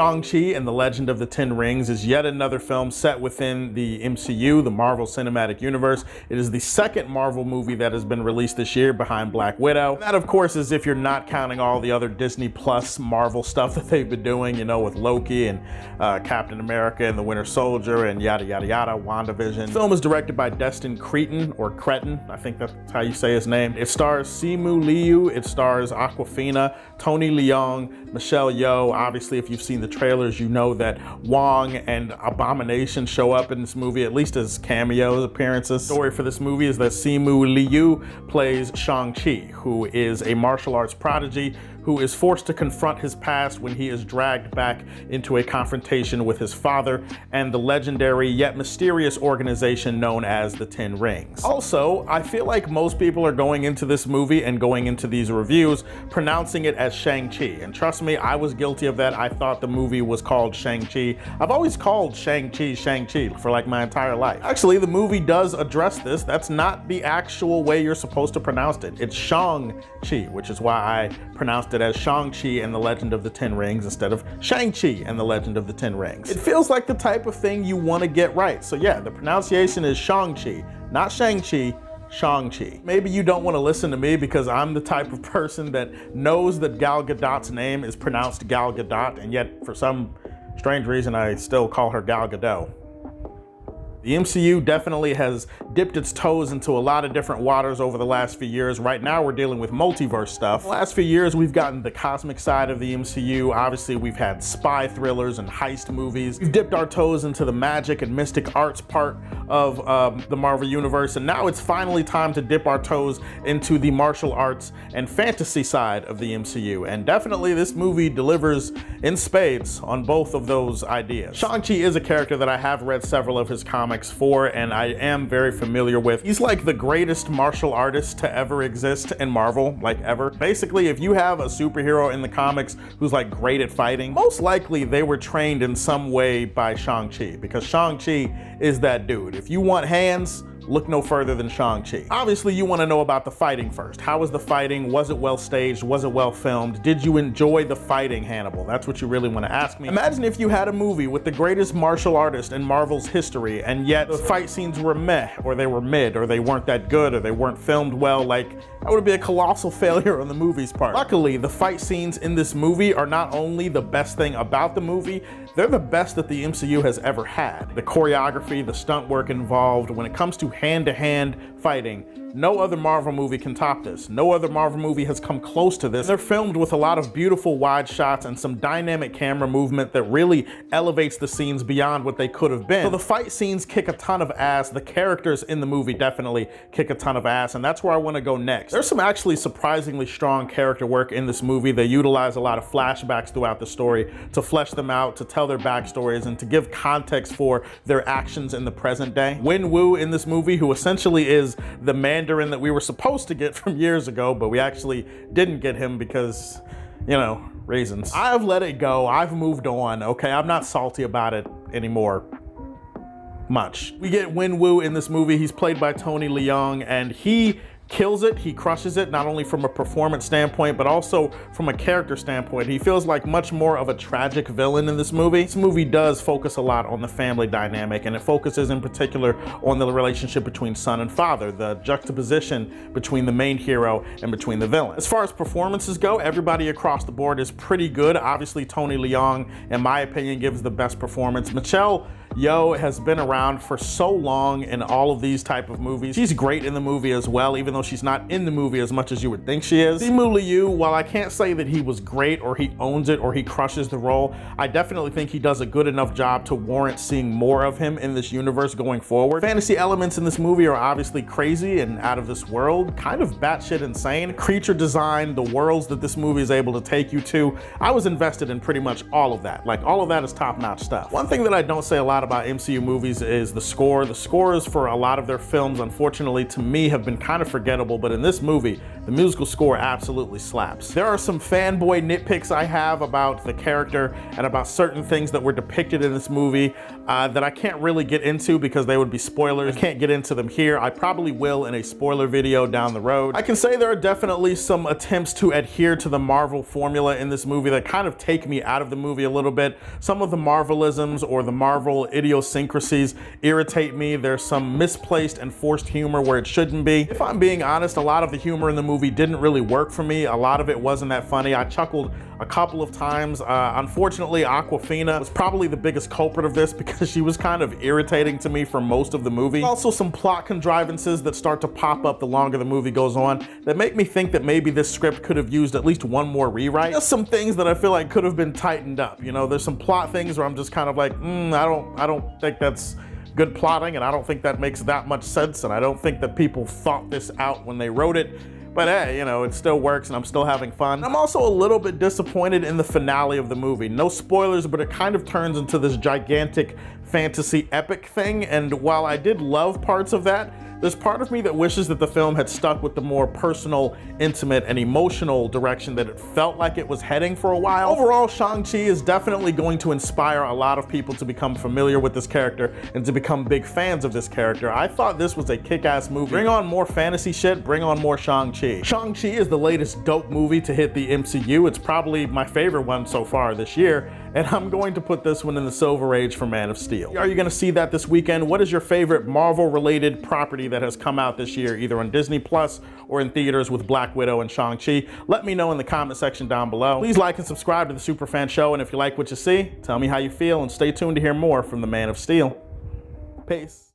Shang-Chi and the Legend of the Ten Rings is yet another film set within the MCU, the Marvel Cinematic Universe. It is the second Marvel movie that has been released this year behind Black Widow. And that, of course, is if you're not counting all the other Disney Plus Marvel stuff that they've been doing, you know, with Loki and Captain America and the Winter Soldier and yada, yada, yada, WandaVision. The film is directed by Destin Cretton, or Cretton, I think that's how you say his name. It stars Simu Liu, it stars Awkwafina, Tony Leung, Michelle Yeoh. Obviously, if you've seen the trailers, you know that Wong and Abomination show up in this movie, at least as cameos appearances. The story for this movie is that Simu Liu plays Shang-Chi, who is a martial arts prodigy who is forced to confront his past when he is dragged back into a confrontation with his father and the legendary yet mysterious organization known as the Ten Rings. Also, I feel like most people are going into this movie and going into these reviews pronouncing it as Shang-Chi. And trust me, I was guilty of that. I thought the movie was called Shang-Chi. I've always called Shang-Chi Shang-Chi for like my entire life. Actually, the movie does address this. That's not the actual way you're supposed to pronounce it. It's Shang-Chi, which is why I pronounced it as Shang-Chi and the Legend of the Ten Rings instead of Shang-Chi and the Legend of the Ten Rings. It feels like the type of thing you want to get right. So yeah, the pronunciation is Shang-Chi, not Shang-Chi, Shang-Chi. Maybe you don't want to listen to me because I'm the type of person that knows that Gal Gadot's name is pronounced Gal Gadot, and yet for some strange reason I still call her Gal Gadot. The MCU definitely has dipped its toes into a lot of different waters over the last few years. Right now, we're dealing with multiverse stuff. The last few years, we've gotten the cosmic side of the MCU. Obviously, we've had spy thrillers and heist movies. We've dipped our toes into the magic and mystic arts part of the Marvel Universe, and now it's finally time to dip our toes into the martial arts and fantasy side of the MCU. And definitely, this movie delivers in spades on both of those ideas. Shang-Chi is a character that I have read several of his comics for, and I am very familiar with. He's like the greatest martial artist to ever exist in Marvel, like ever. Basically, if you have a superhero in the comics who's like great at fighting, most likely they were trained in some way by Shang-Chi, because Shang-Chi is that dude. If you want hands, look no further than Shang-Chi. Obviously, you want to know about the fighting first. How was the fighting? Was it well staged? Was it well filmed? Did you enjoy the fighting, Hannibal? That's what you really want to ask me. Imagine if you had a movie with the greatest martial artist in Marvel's history, and yet the fight scenes were meh, or they were mid, or they weren't that good, or they weren't filmed well. Like, that would be a colossal failure on the movie's part. Luckily, the fight scenes in this movie are not only the best thing about the movie, they're the best that the MCU has ever had. The choreography, the stunt work involved, when it comes to hand-to-hand fighting, no other Marvel movie can top this. No other Marvel movie has come close to this. They're filmed with a lot of beautiful wide shots and some dynamic camera movement that really elevates the scenes beyond what they could have been. So the fight scenes kick a ton of ass. The characters in the movie definitely kick a ton of ass, and that's where I want to go next. There's some actually surprisingly strong character work in this movie. They utilize a lot of flashbacks throughout the story to flesh them out, to tell their backstories, and to give context for their actions in the present day. Wen-Wu in this movie, who essentially is the Mandarin that we were supposed to get from years ago, but we actually didn't get him because, you know, reasons. I've let it go. I've moved on, okay? I'm not salty about it anymore. Much. We get Wen-Wu in this movie. He's played by Tony Leung, and he kills it. He crushes it, not only from a performance standpoint, but also from a character standpoint. He feels like much more of a tragic villain in this movie. This movie does focus a lot on the family dynamic, and it focuses in particular on the relationship between son and father, the juxtaposition between the main hero and between the villain. As far as performances go, everybody across the board is pretty good. Obviously, Tony Leung, in my opinion, gives the best performance. Michelle Yeoh has been around for so long in all of these type of movies. She's great in the movie as well, even though she's not in the movie as much as you would think she is. Simu Liu, while I can't say that he was great or he owns it or he crushes the role, I definitely think he does a good enough job to warrant seeing more of him in this universe going forward. Fantasy elements in this movie are obviously crazy and out of this world, kind of batshit insane. Creature design, the worlds that this movie is able to take you to, I was invested in pretty much all of that. Like, all of that is top-notch stuff. One thing that I don't say a lot about MCU movies is the score. The scores for a lot of their films, unfortunately, to me, have been kind of forgettable, but in this movie, the musical score absolutely slaps. There are some fanboy nitpicks I have about the character and about certain things that were depicted in this movie that I can't really get into because they would be spoilers. I can't get into them here. I probably will in a spoiler video down the road. I can say there are definitely some attempts to adhere to the Marvel formula in this movie that kind of take me out of the movie a little bit. Some of the Marvelisms or the Marvel idiosyncrasies irritate me. There's some misplaced and forced humor where it shouldn't be. If I'm being honest, a lot of the humor in the movie didn't really work for me. A lot of it wasn't that funny. I chuckled a couple of times. Unfortunately, Awkwafina was probably the biggest culprit of this because she was kind of irritating to me for most of the movie. Also, some plot contrivances that start to pop up the longer the movie goes on that make me think that maybe this script could have used at least one more rewrite. Just some things that I feel like could have been tightened up. You know, there's some plot things where I'm just kind of like, I don't think that's good plotting, and I don't think that makes that much sense, and I don't think that people thought this out when they wrote it. But hey, you know, it still works and I'm still having fun. I'm also a little bit disappointed in the finale of the movie. No spoilers, but it kind of turns into this gigantic fantasy epic thing. And while I did love parts of that, there's part of me that wishes that the film had stuck with the more personal, intimate, and emotional direction that it felt like it was heading for a while. Overall, Shang-Chi is definitely going to inspire a lot of people to become familiar with this character and to become big fans of this character. I thought this was a kick-ass movie. Bring on more fantasy shit, bring on more Shang-Chi. Shang-Chi is the latest dope movie to hit the MCU. It's probably my favorite one so far this year, and I'm going to put this one in the Silver Age for Man of Steel. Are you going to see that this weekend? What is your favorite Marvel-related property that has come out this year, either on Disney Plus or in theaters with Black Widow and Shang-Chi? Let me know in the comment section down below. Please like and subscribe to the Superfan Show, and if you like what you see, tell me how you feel, and stay tuned to hear more from the Man of Steel. Peace.